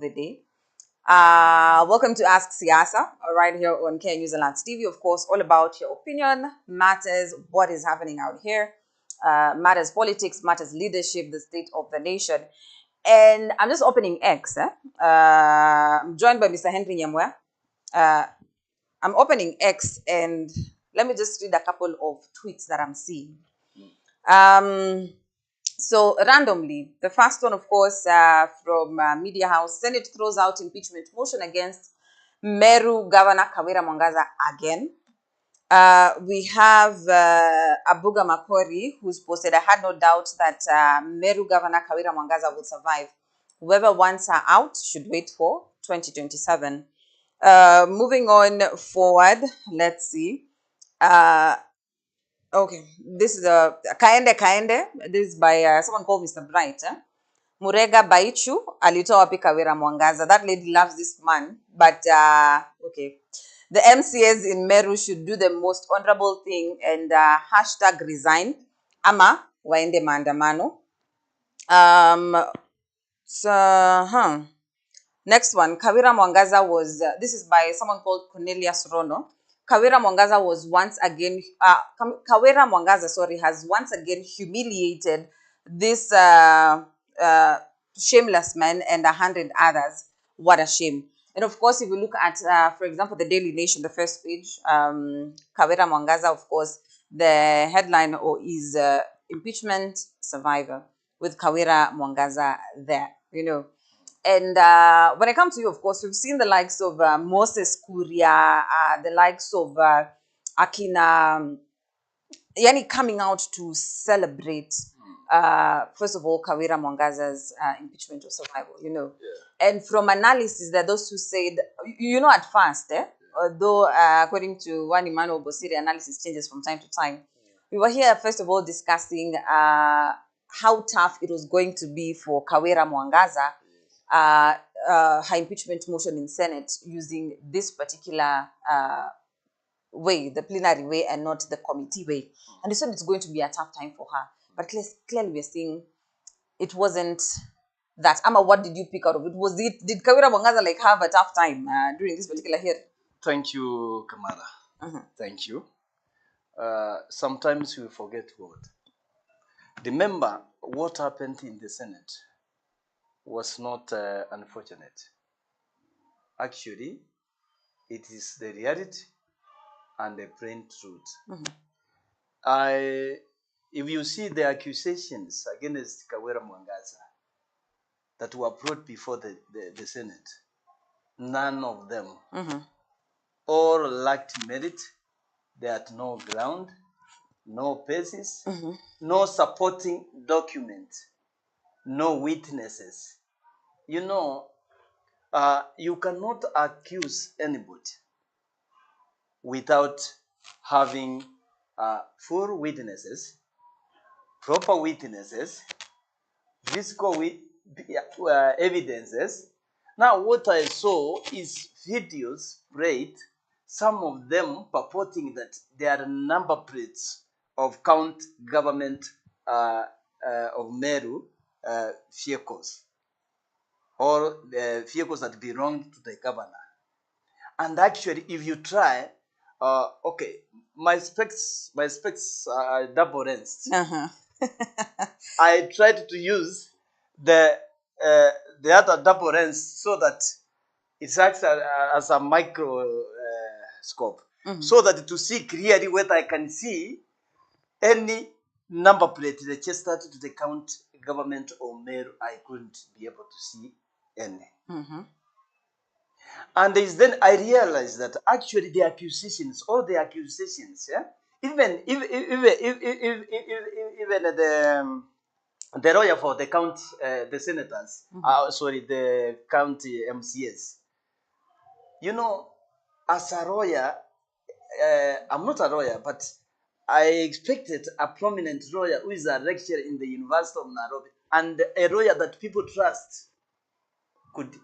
The day. Welcome to Ask Siasa, right here on K News Alliance TV. Of course, all about your opinion matters, what is happening out here, matters politics, matters leadership, the state of the nation. And I'm just opening X. I'm joined by Mr. Henry Nyamwe. Uh, I'm opening X, and let me just read a couple of tweets that I'm seeing. So randomly, the first one, of course, from Media House, Senate throws out impeachment motion against Meru Governor Kawira Mwangaza again. We have Abuga Makori, who's posted, I had no doubt that Meru Governor Kawira Mwangaza will survive. Whoever wants her out should wait for 2027. Moving on forward, let's see. Okay, this is a Kaende Kaende. This is by someone called Mr. Bright. Murega Baichu alitoa wapi Kawira Mwangaza. That lady loves this man, but okay. The MCAs in Meru should do the most honorable thing and hashtag resign ama waende maandamano. Next one, Kawira Mwangaza was, this is by someone called Cornelius Rono. Kawira Mwangaza was once again, Kawira Mwangaza, sorry, has once again humiliated this shameless man and 100 others. What a shame. And of course, if you look at, for example, the Daily Nation, the first page, Kawira Mwangaza, of course, the headline is impeachment survivor with Kawira Mwangaza there, you know. And when it comes to you, of course, we've seen the likes of Moses Kuria, the likes of Akina, Yani coming out to celebrate, first of all, Kawira Mwangaza's impeachment or survival, you know. Yeah. And from analysis, there are those who said, you know, at first, although according to one Emmanuel Bosiri, analysis changes from time to time. We were here, first of all, discussing how tough it was going to be for Kawira Mwangaza, her impeachment motion in Senate using this particular way, the plenary way, and not the committee way. And they said it's going to be a tough time for her. But clearly we're seeing it wasn't that. Ama, what did you pick out of it? Did Kawira Mwangaza like have a tough time during this particular hearing? Thank you, Kamala. Thank you. Sometimes we forget what. Remember, what happened in the Senate was not unfortunate. Actually, it is the reality and the plain truth. If you see the accusations against Kawira Mwangaza that were brought before the Senate, none of them all lacked merit. They had no ground, no basis, no supporting document, no witnesses. You know, you cannot accuse anybody without having full witnesses, proper witnesses, physical evidences. Now, what I saw is videos played, some of them purporting that they are number plates of county government of Meru vehicles, or the vehicles that belong to the governor. And actually, if you try, okay, my specs are double lensed. I tried to use the other double lens so that it acts as a microscope, so that to see clearly whether I can see any number plate registered to the county government or mayor. I couldn't be able to see any. And then I realized that actually the accusations, all the accusations, even the lawyer for the county, the senators, the county MCAs. You know, as a lawyer, I'm not a lawyer, but I expected a prominent lawyer who is a lecturer in the University of Nairobi and a lawyer that people trust could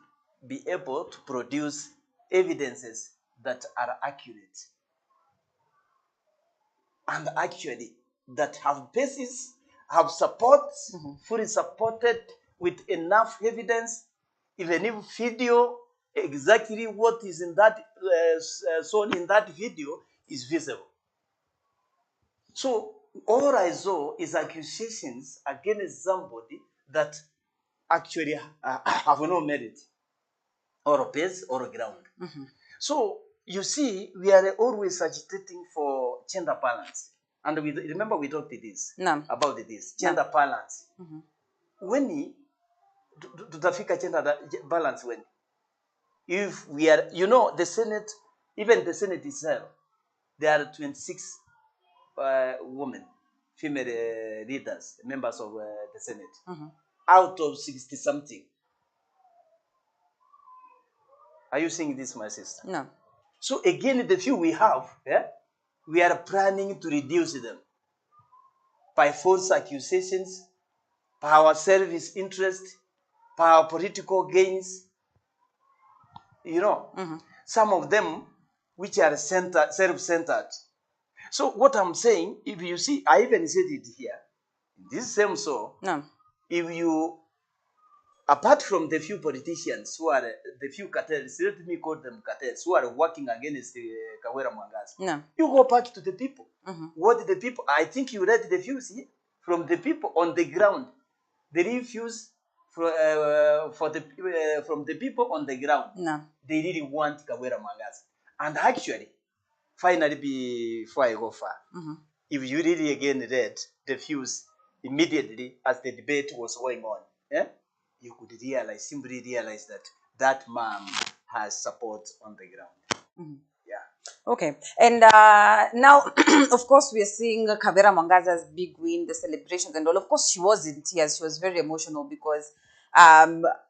be able to produce evidences that are accurate and actually that have basis, have support, fully supported with enough evidence. even if video, exactly what is in that shown in that video is visible. So all I saw is accusations against somebody that actually have no merit or base or ground. So you see, we are always agitating for gender balance. And we remember we talked about this gender balance. When tutafika gender balance when? If we are, the Senate, even the Senate itself, there are 26 women, female leaders, members of the Senate, out of 60 something. Are you seeing this, my sister? No. So again, the few we have, we are planning to reduce them by false accusations, by our service interest, by our political gains. Some of them which are self-centered. So what I'm saying, if you see, I even said it here, this same so, if you, apart from the few politicians who are, the few cartels, let me call them cartels, who are working against Kawira Mwangaza'S, you go back to the people. What the people, I think you read the views here, from the people on the ground. The refuse from the people on the ground. They really want Kawira Mwangaza'S. And actually, finally, before I go far, if you really again read the views immediately as the debate was going on, you could simply realize that that man has support on the ground. Yeah. Okay. And now, of course, we are seeing Kawira Mwangaza'S big win, the celebrations and all. Of course, she was in tears. She was very emotional because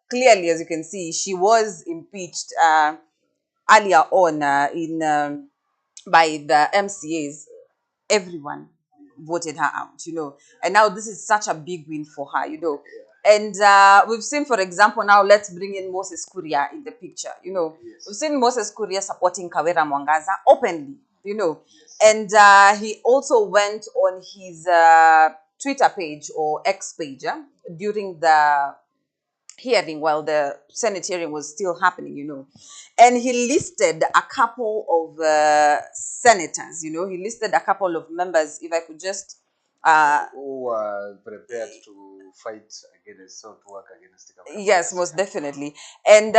clearly, as you can see, she was impeached earlier on by the MCAs. Everyone voted her out, and now this is such a big win for her, And we've seen, for example, now let's bring in Moses Kuria in the picture, We've seen Moses Kuria supporting Kawira Mwangaza'S openly, And he also went on his Twitter page or X page during the hearing, while the Senate hearing was still happening, And he listed a couple of senators, He listed a couple of members. If I could just... who are prepared to fight against or to work against the government. Yes, most definitely. And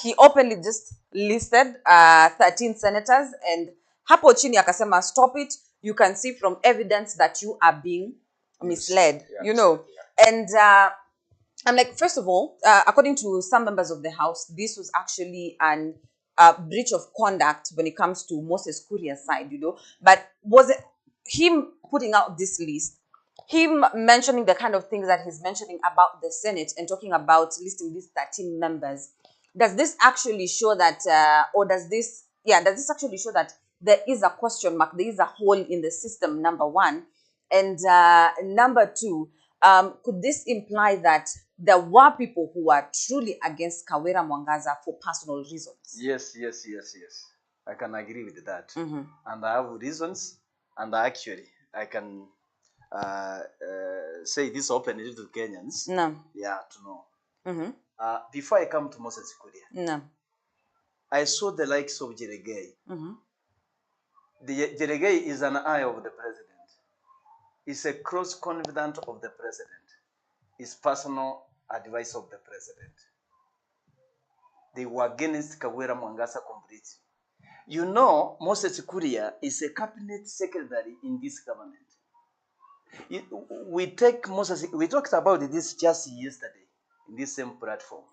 he openly just listed 13 senators, and hapo chini akasema, stop it. You can see from evidence that you are being misled, And I'm like, first of all, according to some members of the House, this was actually an breach of conduct when it comes to Moses Kuria's side, But was it him putting out this list, him mentioning the kind of things that he's mentioning about the Senate and talking about listing these 13 members? Does this actually show that, does this actually show that there is a question mark, there is a hole in the system, number one? And number two, could this imply that there were people who are truly against Kawira Mwangaza'S for personal reasons? Yes. I can agree with that. And I have reasons, and actually, I can say this openly to Kenyans. Yeah, to know. Before I come to Moses Kuria, I saw the likes of Jeregei. Jeregei is an eye of the president. He's a close confidant of the president. His personal advice of the president. They were against Kawira Mwangaza'S completely. Moses Kuria is a cabinet secretary in this government. We talked about this just yesterday in this same platform.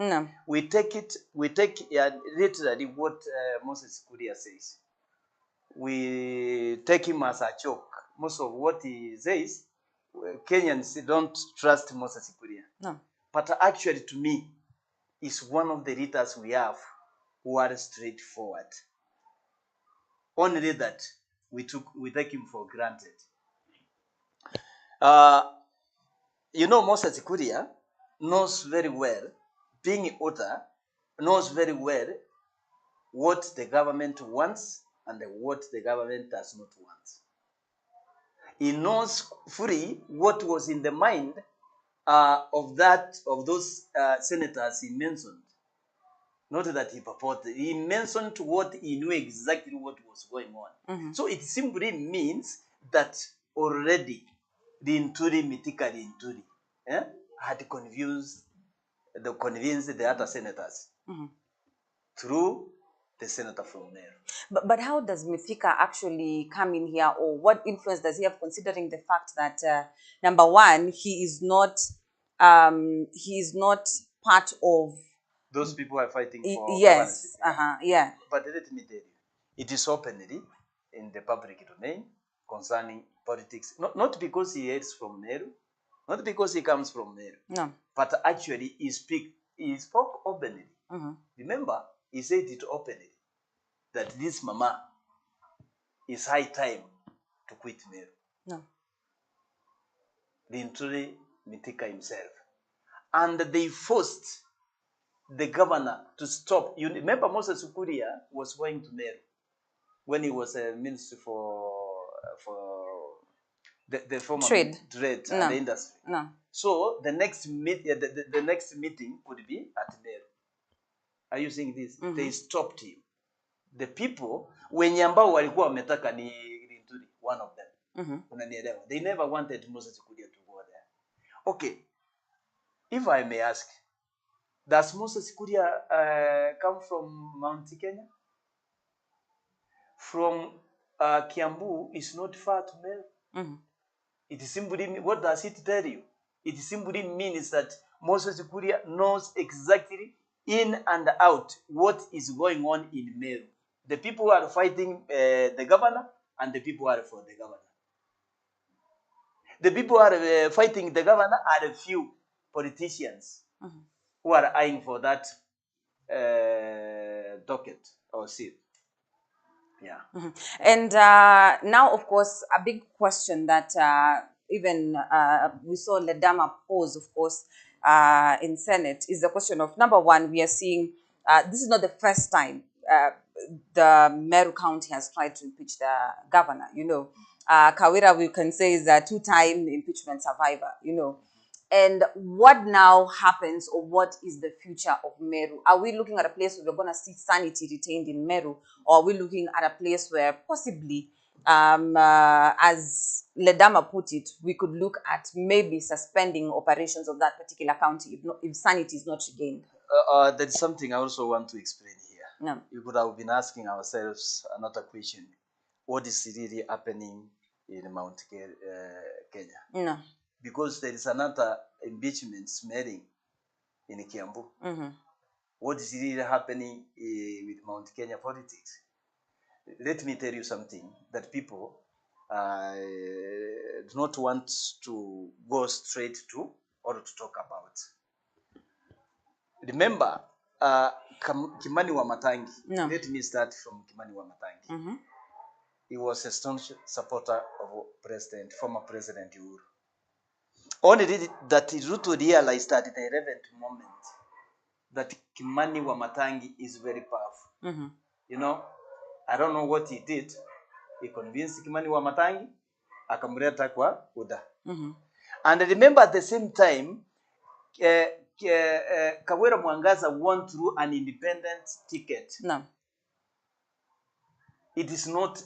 We take literally what Moses Kuria says. We take him as a joke. Most of what he says, Kenyans don't trust Moses Kuria. But actually, to me, is one of the leaders we have who are straightforward. Only that we take him for granted. Moses Kuria knows very well, being author, knows very well what the government wants and what the government does not want. He knows fully what was in the mind of those senators he mentioned. Not that he purported. He mentioned what he knew exactly what was going on. So it simply means that already the Inturi, Mitika Inturi, had convinced the other senators through the senator from there. But how does Mithika actually come in here, or what influence does he have, considering the fact that number one, he is not part of those people are fighting for yes, governance. yeah. But let me tell you, it is openly in the public domain concerning politics. Not because he hates from Meru, not because he comes from Meru. No. But actually he spoke openly. Remember, he said it openly that this mama is high time to quit Meru. No. The Inturi Mitika himself. And they forced the governor to stop. You remember Moses Kuria was going to Meru when he was a minister for the former trade and the industry. No. So the next the next meeting would be at Meru. Are you seeing this? They stopped him. The people wenye ambao walikuwa wametaka ni Linturi, one of them. Unanielewa? They never wanted Moses Kuria to go there. Okay. If I may ask, does Moses Kuria come from Mount Kenya? From Kiambu is not far to Meru. It simply, what does it tell you? It simply means that Moses Kuria knows exactly in and out what is going on in Meru. The people who are fighting the governor and the people who are for the governor. The people who are fighting the governor are a few politicians who are eyeing for that docket or seat. Yeah. And now, of course, a big question that even we saw Ledama pose, of course, in Senate is the question of, number one, we are seeing, this is not the first time the Meru County has tried to impeach the governor, you know. Kawira, we can say, is a two-time impeachment survivor, you know. And what now happens, or what is the future of Meru? Are we looking at a place where we're going to see sanity retained in Meru, or are we looking at a place where possibly, as Ledama put it, we could look at maybe suspending operations of that particular county if sanity is not regained? That's something I also want to explain here. No. We could have been asking ourselves another question. What is really happening in Mount Kenya? No. Because there is another impeachment smelling in Kiambu. What is really happening with Mount Kenya politics? Let me tell you something that people do not want to go straight to or to talk about. Remember, Kimani Wamatangi. No. Let me start from Kimani Wamatangi. He was a staunch supporter of former President Uhuru. Only that Ruto realized at the 11th moment that Kimani Wamatangi is very powerful. You know, I don't know what he did. He convinced Kimani Wamatangi, akamleta kwa UDA. And remember, at the same time, Kawira Mwangaza'S won through an independent ticket. No. It is not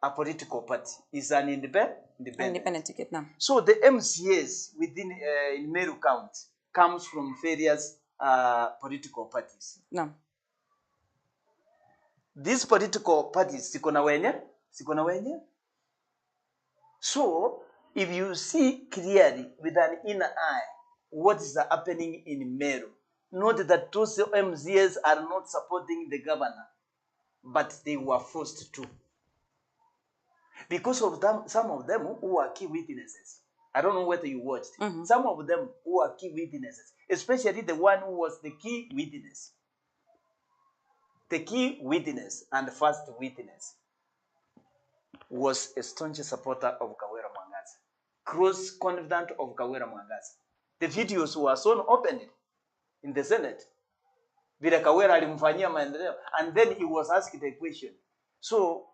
a political party. It's an independent ticket. No. So the MCAs within in Meru County comes from various political parties. No. These political parties, siko na wenye. So if you see clearly with an inner eye what is happening in Meru, note that those MCAs are not supporting the governor, but they were forced to. Because of them, some of them who are key witnesses. I don't know whether you watched. Some of them who are key witnesses, especially the one who was the key witness. The key witness and the first witness was a staunch supporter of Kawira Mwangaza'S, close confidant of Kawira Mwangaza'S. The videos were shown openly in the Senate. Vile Kawira alimfanyia maendeleo, and then he was asked a question. So,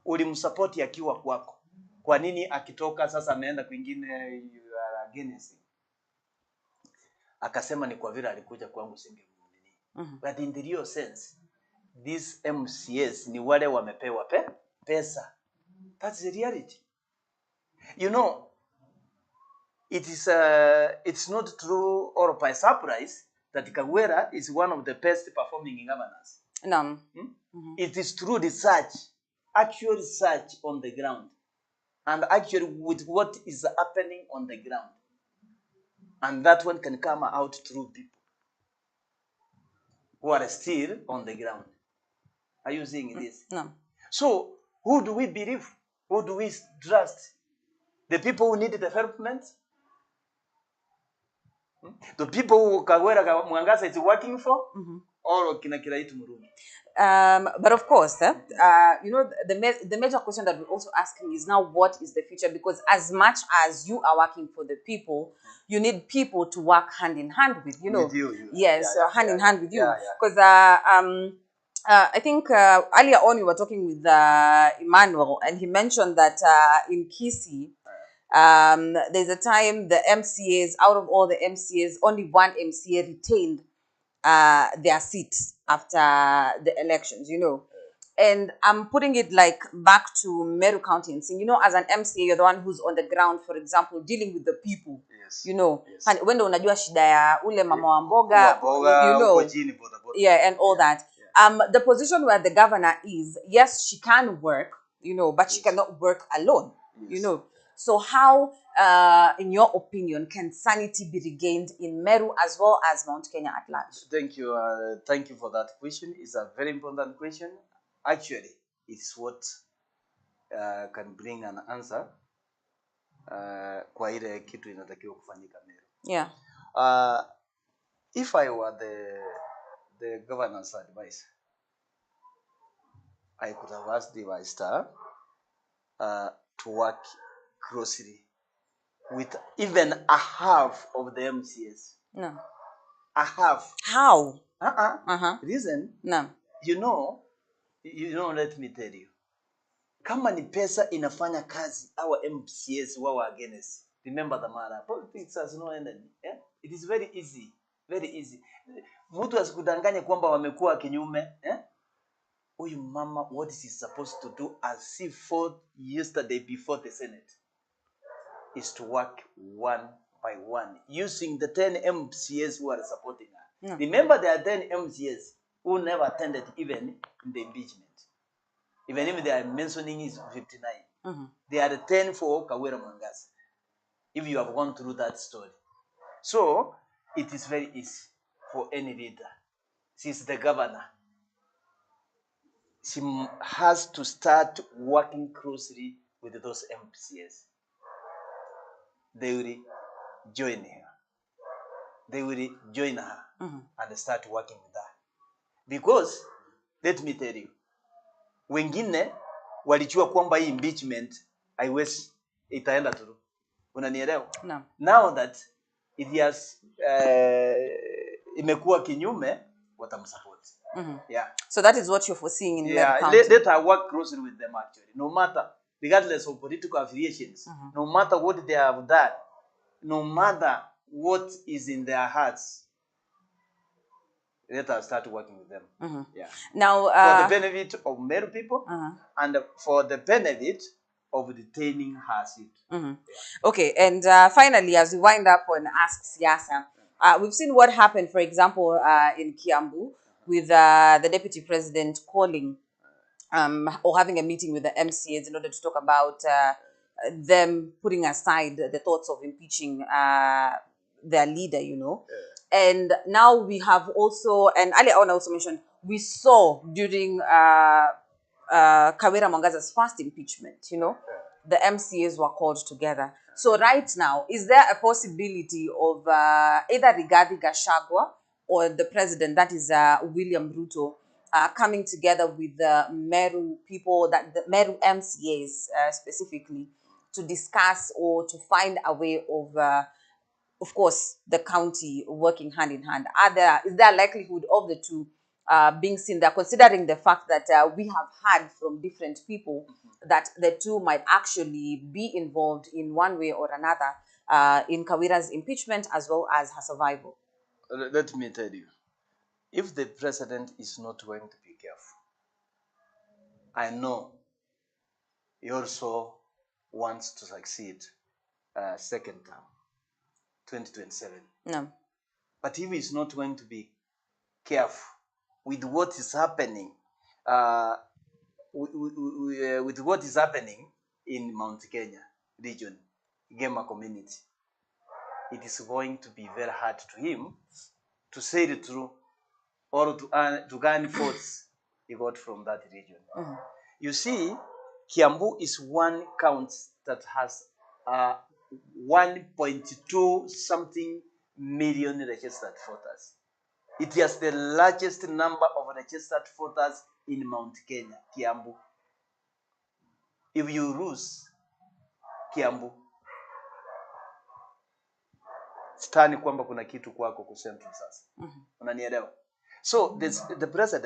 ulimsupport akiwa kwako. Kwa nini akitoka sasa ameenda kwingine you are against him? Akasema ni kwa vile alikuja kwangu singemwamini. But in the real sense, these MCAs ni wale wamepewa pesa. That's the reality. You know, it's not true or by surprise that Kawira is one of the best performing governors. No. It is through research, actual research on the ground, and actually with what is happening on the ground. And that one can come out through people who are still on the ground. Are you seeing this? No. So, who do we believe? Who do we trust? The people who need development? The people who Kawira Mwangaza'S is working for? Or kina Kiraitu Murumi? But of course, you know, the major question that we're also asking is now, what is the future? Because as much as you are working for the people, you need people to work hand in hand with, you know. With you. Yes, hand in hand with you. Yeah. Because I think earlier on we were talking with Emmanuel, and he mentioned that in Kisii, there's a time the MCAs, out of all the MCAs, only one MCA retained their seats after the elections, you know. And I'm putting it like back to Meru County and saying, you know, as an MCA, you're the one who's on the ground, for example, dealing with the people. Yes. You know, Yes. and when unajua shida ya ule mama wa mboga, you know, yeah, and all that. The position where the governor is, yes, she can work, you know, but she cannot work alone, you know. So how, in your opinion, can sanity be regained in Meru as well as Mount Kenya at large? Thank you. Thank you for that question. It's a very important question. Actually, it's what can bring an answer kwa ile kitu inatakiwa kufanyika Meru. Yeah. If I were the governor's advice, I could have asked the vice star to work closely with even a half of the MCS. No. A half. How? Reason? No. You know, let me tell you. Kama ni pesa inafanya kazi, our MCS were against. Remember the matter. Politics has no end. Yeah? It is very easy. Very easy. Mtu asikudanganye kwamba wamekuwa kinyume. Huyu mama, what is he supposed to do as he fought yesterday before the Senate is to work one by one using the 10 MCAs who are supporting her. No. Remember, there are 10 MCAs who never attended even in the impeachment. Even if they are mentioning is 59. They are 10 for Kawira Mwangaza'S. If you have gone through that story. So, it is very easy for any leader. She's the governor. She has to start working closely with those MCAs. They will join her. They will join her and start working with her. Because, let me tell you, wengine walijua kwamba hii impeachment haiwezi itaenda tu. Unanielewa? No. Now that it has imekuwa kinyume, watamsupport. Yeah. So that is what you're foreseeing in Meru County. Let her work closely with them actually. No matter, regardless of political affiliations, no matter what they have done, no matter what is in their hearts, let us start working with them. Yeah. Now, for the benefit of Meru people and for the benefit of retaining her seat. Yeah. Okay, and finally, as we wind up on Ask Siasa, we've seen what happened, for example, in Kiambu with the deputy president calling or having a meeting with the MCAs in order to talk about them putting aside the thoughts of impeaching their leader, you know. And now we have also, and earlier on I also mentioned, we saw during Kawira Mwangaza'S first impeachment, you know, the MCAs were called together. So right now, is there a possibility of either Rigathi Gachagua or the president, that is William Ruto, coming together with the Meru people, that the Meru MCAs specifically, to discuss or to find a way of course, the county working hand in hand? Is there a likelihood of the two being seen there, considering the fact that we have heard from different people that the two might actually be involved in one way or another in Kawira's impeachment as well as her survival? Let me tell you, if the president is not going to be careful, I know he also wants to succeed second term, 2027. No. But if he's not going to be careful with what is happening, with what is happening in Mount Kenya region, Gema community, it is going to be very hard to him to say the truth or to gain votes he got from that region. Mm-hmm. You see, Kiambu is one county that has 1.2 something million registered voters. It has the largest number of registered voters in Mount Kenya, Kiambu. If you lose Kiambu, stani kwamba kuna kitu kwako ku Central sasa. Unanielewa? So the president